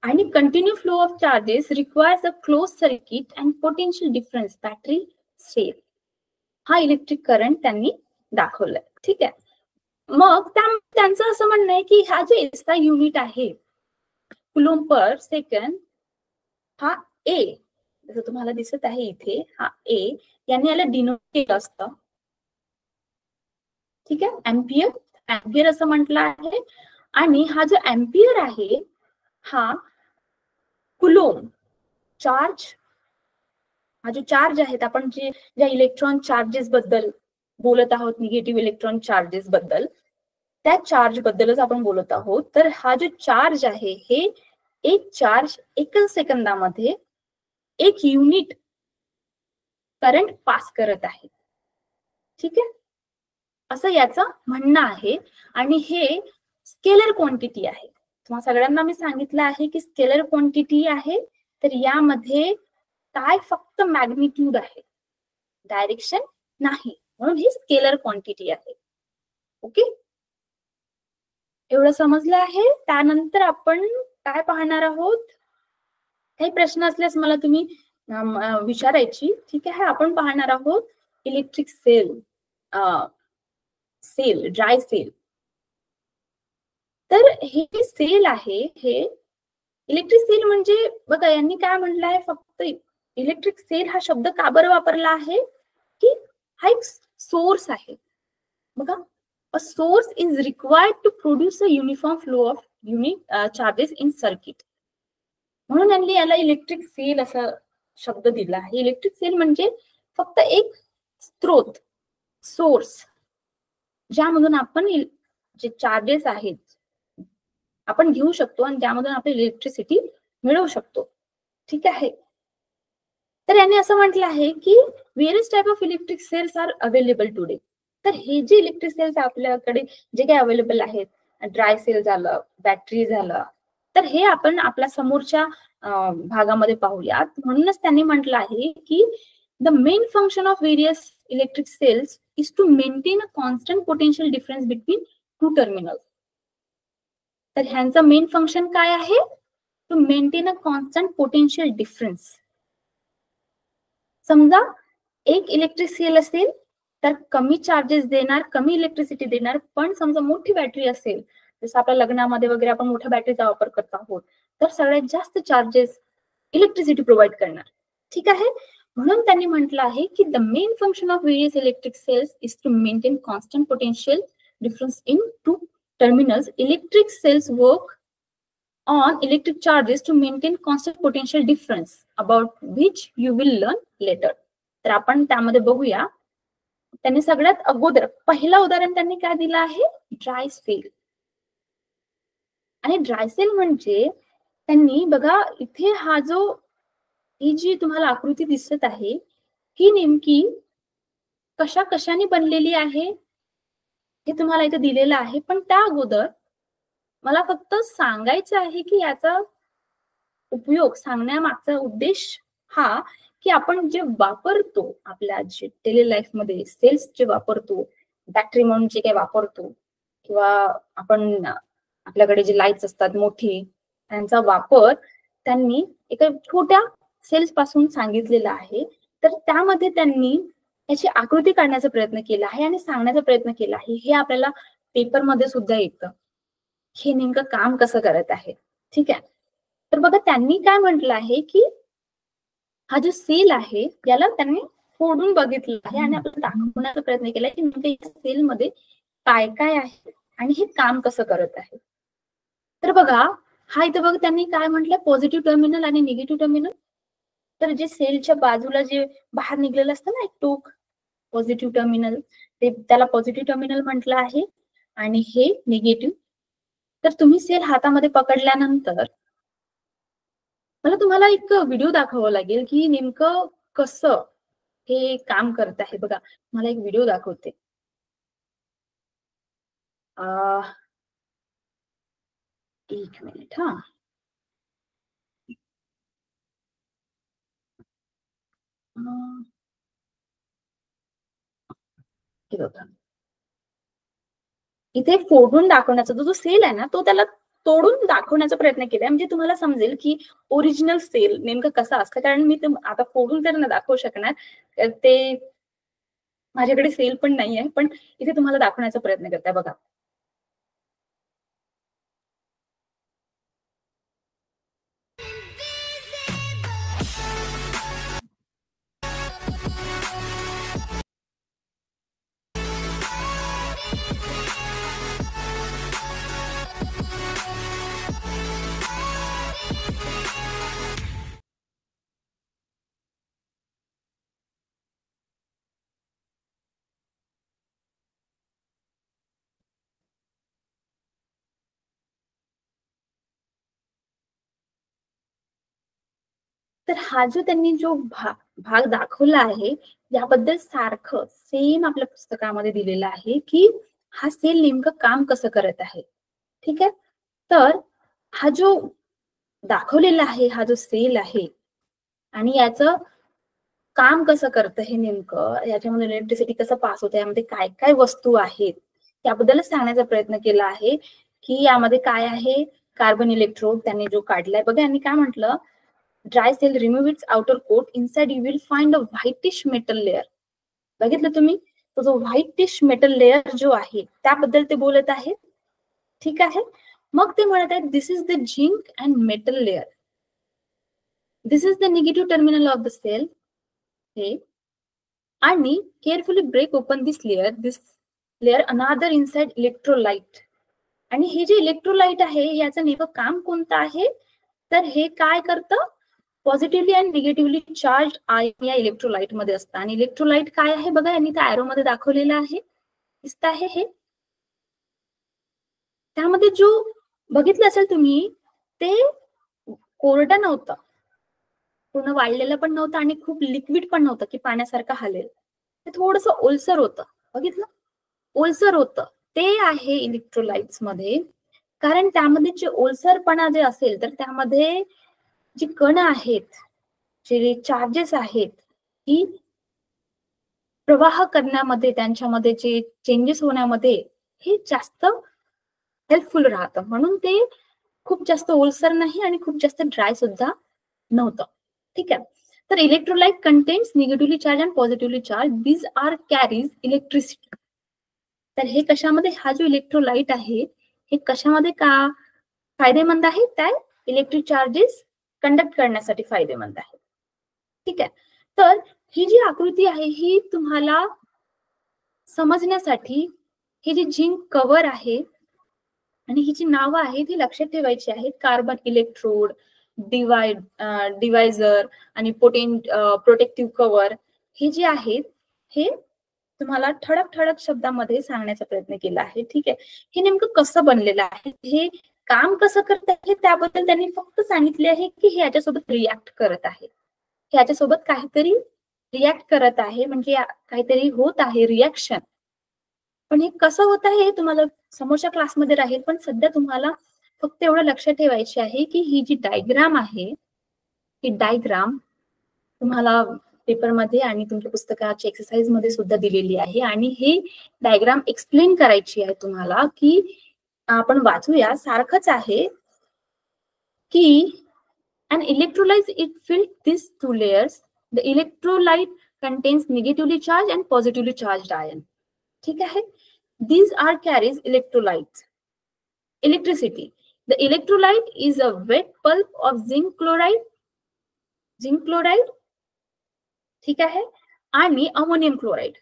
Speaker 1: आणि continue flow of charges requires a close circuit and potential difference battery cell. हा इलेक्ट्रिक करंट त्यांनी दाखवलाय. ठीक आहे. मग त्यांचं असं म्हणणं आहे की हा जो एसआय युनिट आहे कुलॉम्ब पर सेकंड, हा ए जसं तुम्हाला दिसत आहे इथे हा ए, याने याला डिनोट केलं असतं, ठीक आहे, एम्पियर, एम्पियर असं म्हटलं आहे. आणि हा जो एम्पियर आहे हा कुलोम चार्ज, हा जो चार्ज आहेत, आपण ज्या इलेक्ट्रॉन चार्जेस बद्दल बोलत आहोत, निगेटिव्ह इलेक्ट्रॉन चार्जेस बद्दल, त्या चार्ज बद्दलच आपण बोलत आहोत. तर हा जो चार्ज आहे हे एक चार्ज एकच सेकंदामध्ये 1 युनिट करंट पास करत आहे, ठीक आहे, असं याचं म्हणणं आहे. आणि हे स्केलर क्वांटिटी आहे. तुम्हाला सगळ्यांना मी सांगितलं आहे की स्केलर क्वांटिटी आहे, तर यामध्ये काय फक्त मॅग्निट्यूड आहे, डायरेक्शन नाही, म्हणून ही स्केलर क्वांटिटी आहे. ओके, एवढं समजलं आहे. त्यानंतर आपण काय पाहणार आहोत, काही प्रश्न असल्यास मला तुम्ही विचारायची, ठीक आहे. आपण पाहणार आहोत इलेक्ट्रिक सेल, ड्राय सेल. तर हे सेल आहे, हे इलेक्ट्रिक सेल म्हणजे बघा यांनी काय म्हटलं आहे, फक्त इलेक्ट्रिक सेल हा शब्द का बरं वापरला आहे, की हा एक सोर्स आहे. बघा, a source is required to produce a uniform flow of unit charges in circuit, म्हणून यांनी याला इलेक्ट्रिक सेल असा शब्द दिला आहे. इलेक्ट्रिक सेल म्हणजे फक्त एक स्त्रोत, सोर्स, ज्यामधून आपण जे चार्जेस आहेत आपण घेऊ शकतो आणि त्यामधून आपण इलेक्ट्रिसिटी मिळवू शकतो, ठीक आहे. तर यांनी असं म्हटलं आहे की various type of electric cells are available today. तर हे जे इलेक्ट्रिक सेल्स आपल्याकडे जे काही अवेलेबल आहेत, ड्राय सेल झालं, बॅटरी झालं, तर हे आपण आपल्या समोरच्या भागामध्ये पाहूयात. म्हणूनच त्यांनी म्हटलं आहे की the main function of various electric cells is to maintain a constant potential difference between two terminal. तर ह्यांचं मेन फंक्शन काय आहे, to maintain a constant potential difference. समजा एक इलेक्ट्रिक सेल असेल तर कमी चार्जेस देणार, कमी इलेक्ट्रिसिटी देणार. पण समजा मोठी बॅटरी असेल, जसं आपल्या लग्नामध्ये वगैरे आपण मोठ्या बॅटरीचा वापर करत आहोत, तर सगळ्यात जास्त चार्जेस इलेक्ट्रिसिटी प्रोव्हाइड करणार, ठीक आहे. म्हणून त्यांनी म्हटलं आहे की the main function of various electric cells is to maintain constant potential difference in two terminals. Electric cells work on electric charges to maintain constant potential difference, about which you will learn later. तर आपण त्यामध्ये बघूया. त्यांनी सगळ्यात अगोदर पहिला उदाहरण त्यांनी काय दिलं आहे, ड्राय सेल. आणि ड्राय सेल म्हणजे त्यांनी बघा इथे हा जो ही जी तुम्हाला आकृती दिसत आहे ही नेमकी कशा कशाने बनलेली आहे हे तुम्हाला इथे दिलेलं आहे. पण त्या अगोदर मला फक्त सांगायचं आहे की याचा उपयोग, सांगण्यामागचा उद्देश हा की आपण जे वापरतो आपल्या जे डेली लाईफ मध्ये सेल्स जे वापरतो, बॅटरी म्हणून जे काही वापरतो, किंवा आपण आपल्याकडे जे लाईट्स असतात मोठी, त्यांचा वापर त्यांनी एका छोट्या सेल्स पासून सांगितलेला आहे. तर त्यामध्ये त्यांनी याची आकृती काढण्याचा प्रयत्न केला आहे आणि सांगण्याचा प्रयत्न केला आहे. हे आपल्याला पेपरमध्ये सुद्धा येतं, हे नेमकं काम कसं करत आहे, ठीक आहे. तर बघा त्यांनी काय म्हटलं आहे की हा जो सेल आहे याला त्यांनी फोडून बघितलं आहे आणि आपल्याला दाखवण्याचा प्रयत्न केला की नेमकं या सेल मध्ये काय काय आहे आणि हे काम कसं करत आहे. तर बघा हा इथे बघा त्यांनी काय म्हटलं, पॉझिटिव्ह टर्मिनल आणि निगेटिव्ह टर्मिनल. तर जे सेलच्या बाजूला जे बाहेर निघलेलं असतं ना एक टोक, पॉझिटिव्ह टर्मिनल, ते त्याला पॉझिटिव्ह टर्मिनल म्हटलं आहे आणि हे निगेटिव्ह. तर तुम्ही सेल हातामध्ये पकडल्यानंतर मला तुम्हाला एक व्हिडिओ दाखवावा लागेल की नेमकं कसं हे काम करत आहे. बघा मला एक व्हिडिओ दाखवते. एक मिनिट हा. इथे फोडून दाखवण्याचा जो सेल आहे ना तो त्याला तोडून दाखवण्याचा प्रयत्न केलाय, म्हणजे तुम्हाला समजेल की ओरिजिनल सेल नेमकं कसं असतं. कारण मी आता फोडून तर ना दाखवू शकणार, ते माझ्याकडे सेल पण नाही आहे, पण इथे तुम्हाला दाखवण्याचा प्रयत्न करताय. बघा तर हा जो त्यांनी जो भाग दाखवला आहे याबद्दल सारखं सेम आपल्या पुस्तकामध्ये दिलेलं आहे की हा सेल नेमकं काम कसं करत आहे. ठीक आहे. तर हा जो दाखवलेला आहे, हा जो सेल आहे आणि याचं काम कसं करतं हे नेमकं, याच्यामध्ये इलेक्ट्रिसिटी कसं पास होतं, यामध्ये काय काय वस्तू आहेत त्याबद्दलच सांगण्याचा प्रयत्न केला आहे की यामध्ये काय आहे. कार्बन इलेक्ट्रोड त्यांनी जो काढलाय बघा, यांनी काय म्हटलं, dry cell remove its outer coat, inside you will find a whitish metal layer. बघितलं तुम्ही, तो जो व्हाईटिश मेटल लेअर जो आहे त्याबद्दल ते बोलत आहेत. ठीक आहे. मग ते म्हणत आहेत this is the zinc and metal layer, this is the negative terminal of the cell. हे आणि carefully break open this layer another inside electrolyte. आणि हे जे इलेक्ट्रोलाइट आहे याचं नेमकं काम कोणतं आहे, तर हे काय करतं, पॉझिटिव्हली आणि निगेटिव्हली चार्ज आयन या इलेक्ट्रोलाइट मध्ये असतं. आणि इलेक्ट्रोलाइट काय आहे बघा, यांनी त्या एरो मध्ये दाखवलेलं आहे, दिसत आहे हे. त्यामध्ये जो बघितलं असेल तुम्ही, ते कोरडं नव्हतं, पूर्ण वाळलेलं पण नव्हतं आणि खूप लिक्विड पण नव्हतं की पाण्यासारखं हलेल. ते थोडस ओलसर होतं. बघितलं, ओलसर होतं. ते आहे इलेक्ट्रोलाइट्स मध्ये. कारण त्यामध्ये जे ओलसरपणा जे असेल तर त्यामध्ये जी कण आहेत, जे चार्जेस आहेत, ही प्रवाह करण्यामध्ये, त्यांच्यामध्ये जे चेंजेस होण्यामध्ये हे जास्त हेल्पफुल राहतं. म्हणून ते खूप जास्त ओलसर नाही आणि खूप जास्त ड्राय सुद्धा नव्हतं. ठीक आहे. तर electrolyte contains negatively charge and positively charge, these are carries electricity. तर हे कशामध्ये, हा जो इलेक्ट्रोलाइट आहे हे कशामध्ये का फायदेमंद आहे, त्या इलेक्ट्रिक चार्जेस कंडक्ट करण्यासाठी फायदेमंद आहे. ठीक आहे. तर ही जी आकृती आहे ही तुम्हाला समजण्यासाठी, ही जी झिंक कव्हर आहे आणि ही जी नावं आहेत ती लक्षात ठेवायची आहेत. कार्बन इलेक्ट्रोड, डिवायझर आणि प्रोटेक्टिव्ह कव्हर, हे जे आहेत हे तुम्हाला ठळक ठळक शब्दामध्ये सांगण्याचा प्रयत्न केला आहे. ठीक आहे. हे नेमकं कसं बनलेलं आहे, हे काम कसं करत आहे त्याबद्दल त्यांनी फक्त सांगितले आहे की हे याच्यासोबत रिॲक्ट करत आहे, याच्यासोबत काहीतरी रिॲक्ट करत आहे, म्हणजे काहीतरी होत आहे रिॲक्शन. पण हे कसं होत आहे हे तुम्हाला समोरच्या क्लासमध्ये राहील. पण सध्या तुम्हाला फक्त एवढं लक्षात ठेवायचे आहे की ही जी डायग्राम आहे, ही डायग्राम तुम्हाला पेपरमध्ये आणि तुमच्या पुस्तकाच्या एक्सरसाइज मध्ये सुद्धा दिलेली आहे. आणि ही डायग्राम एक्सप्लेन करायची आहे तुम्हाला, की आपण वाचूया, सारखंच आहे की an electrolyte it filled these two layers. The electrolyte contains negatively charged and positively charged ion. ठीक आहे. These are carries electrolytes. Electricity. The electrolyte is a wet pulp of zinc chloride. Zinc chloride. ठीक आहे. आणि ammonium chloride.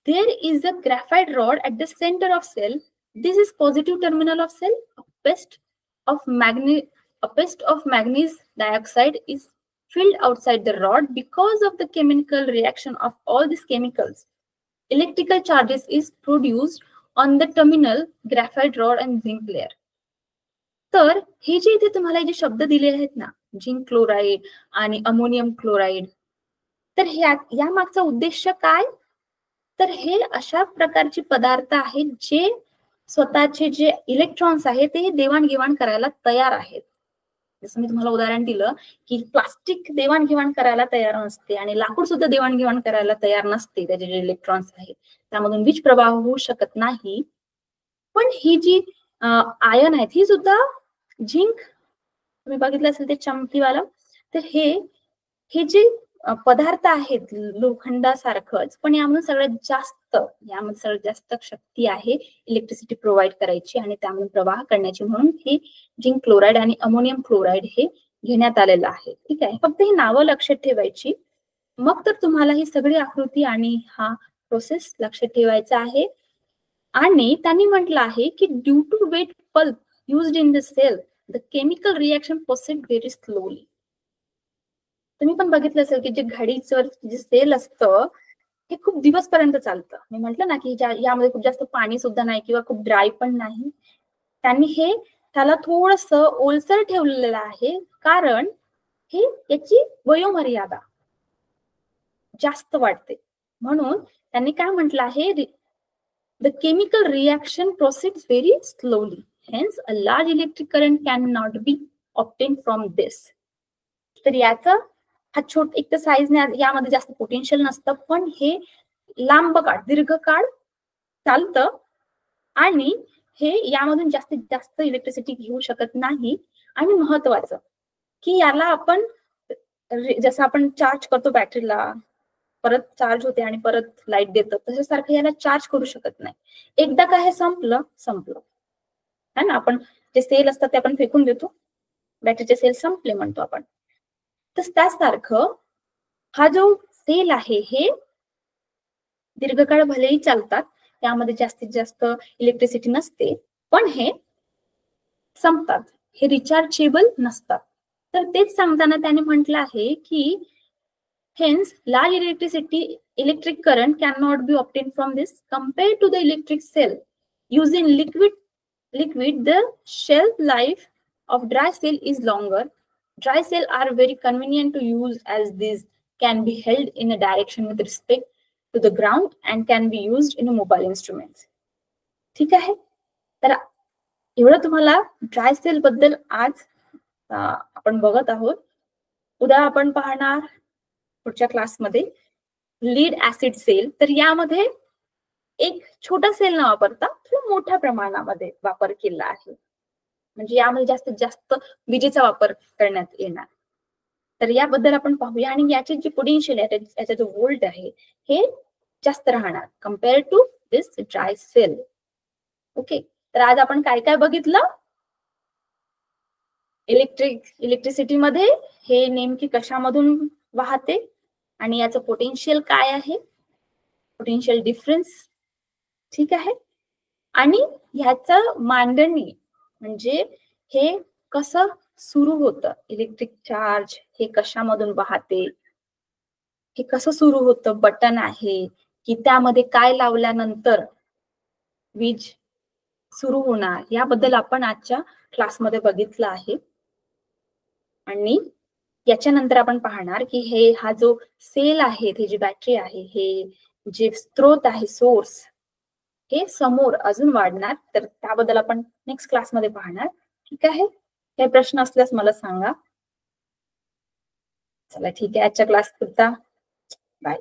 Speaker 1: There is a graphite rod at the center of cell. This is positive terminal of cell. A paste of manganese dioxide is filled outside the rod. Because of the chemical reaction of all these chemicals, electrical charges is produced on the terminal graphite rod and zinc layer. तर हे जे इथे तुम्हाला जे शब्द दिले आहेत ना, झिंक क्लोराईड आणि अमोनियम क्लोराईड, तर या मागचा उद्देश काय, तर हे अशा प्रकारचे पदार्थ आहेत जे स्वतःचे जे इलेक्ट्रॉन्स आहेत ते देवाणघेवाण करायला तयार आहेत. जसं मी तुम्हाला उदाहरण दिलं की प्लास्टिक देवाणघेवाण करायला तयार नसते आणि लाकूड सुद्धा देवाणघेवाण करायला तयार नसते. त्याचे जे इलेक्ट्रॉन्स आहेत त्यामधून वीज प्रवाह होऊ शकत नाही. पण ही जी आयन आहेत ही सुद्धा झिंक तुम्ही बघितलं असेल ते चमकीवाला, तर हे जे पदार्थ आहेत लोखंडासारखंच, पण यामध्ये सगळ्यात जास्त शक्ती आहे इलेक्ट्रिसिटी प्रोव्हाइड करायची आणि त्यामधून प्रवाह करण्याची. म्हणून हे झिंक क्लोराईड आणि अमोनियम क्लोराईड हे घेण्यात आलेलं आहे. ठीक आहे. फक्त ही नावं लक्षात ठेवायची, मग तर तुम्हाला ही सगळी आकृती आणि हा प्रोसेस लक्षात ठेवायचा आहे. आणि त्यांनी म्हटलं आहे की due to wet pulp used in the cell, the chemical reaction proceed very slowly. तुम्ही पण बघितलं असेल की जे घडीचं जे सेल असतं हे खूप दिवसपर्यंत चालतं. मी म्हटलं ना की यामध्ये खूप जास्त पाणी सुद्धा नाही किंवा खूप ड्राय पण नाही. त्यांनी त्याला थोडस ओलसर ठेवलेलं आहे, कारण हे याची वयोमर्यादा जास्त वाढते. म्हणून त्यांनी काय म्हटलं आहे, the chemical reaction proceeds very slowly, hence a large electric current can not be obtain from this. तर याचा हा छोट एक तर साईजने यामध्ये जास्त पोटेन्शियल नसतं, पण हे लांब काळ दीर्घकाळ चालतं आणि हे यामधून जास्तीत जास्त इलेक्ट्रिसिटी घेऊ शकत नाही. आणि महत्वाचं की याला आपण जसं आपण चार्ज करतो बॅटरीला, परत चार्ज होते आणि परत लाईट देतं, तशासारखं याला चार्ज करू शकत नाही. एकदा का हे संपलं है ना, आपण जे सेल असतात ते आपण फेकून देतो, बॅटरीचे सेल संपले म्हणतो आपण. तर त्यासारखं हा जो सेल आहे हे दीर्घकाळ भलेही चालतात, त्यामध्ये जास्तीत जास्त इलेक्ट्रिसिटी नसते, पण हे संपतात, हे रिचार्जेबल नसतात. तर तेच सांगताना त्याने म्हटलं आहे की hence large electric current cannot be obtained from this compared to the electric cell. Using liquid, the shelf life of dry cell is longer. Dry cell are very convenient to use as these can be held in a direction with respect to the ground and can be used in a mobile instruments. ठीक आहे. तर एवढं तुम्हाला ड्राय सेल बद्दल आज आपण बघत आहोत. उद्या आपण पाहणार पुढच्या क्लासमध्ये लीड ऍसिड सेल. तर यामध्ये एक छोटा सेल न वापरता थोडा मोठ्या प्रमाणामध्ये वापर केला आहे, म्हणजे यामध्ये जास्तीत जास्त विजेचा वापर करण्यात येणार. तर याबद्दल आपण पाहूया. आणि याचे जे पोटेन्शियल आहे, याचा जो व्होल्ट आहे हे जास्त राहणार compare to this dry cell. Okay. तर आज आपण काय काय बघितलं, इलेक्ट्रिसिटी मध्ये हे नेमकी कशामधून वाहते आणि याचं पोटेन्शियल काय आहे, पोटेन्शियल डिफरन्स. ठीक आहे. आणि ह्याचं मांडणी म्हणजे हे कसं सुरू होतं, इलेक्ट्रिक चार्ज हे कशामधून वाहते, हे कसं सुरू होतं, बटन आहे की त्यामध्ये काय लावल्यानंतर वीज सुरू होणार, याबद्दल आपण आजच्या क्लासमध्ये बघितलं आहे. आणि याच्यानंतर आपण पाहणार की हा जो सेल आहे, ही जी बॅटरी आहे, हे जे स्त्रोत आहे, सोर्स, हे समोर अजून वाढणार. तर त्याबद्दल आपण नेक्स्ट क्लासमध्ये पाहणार. ठीक आहे. काही प्रश्न असल्यास मला सांगा. चला ठीक आहे. आजच्या क्लास पुरता बाय.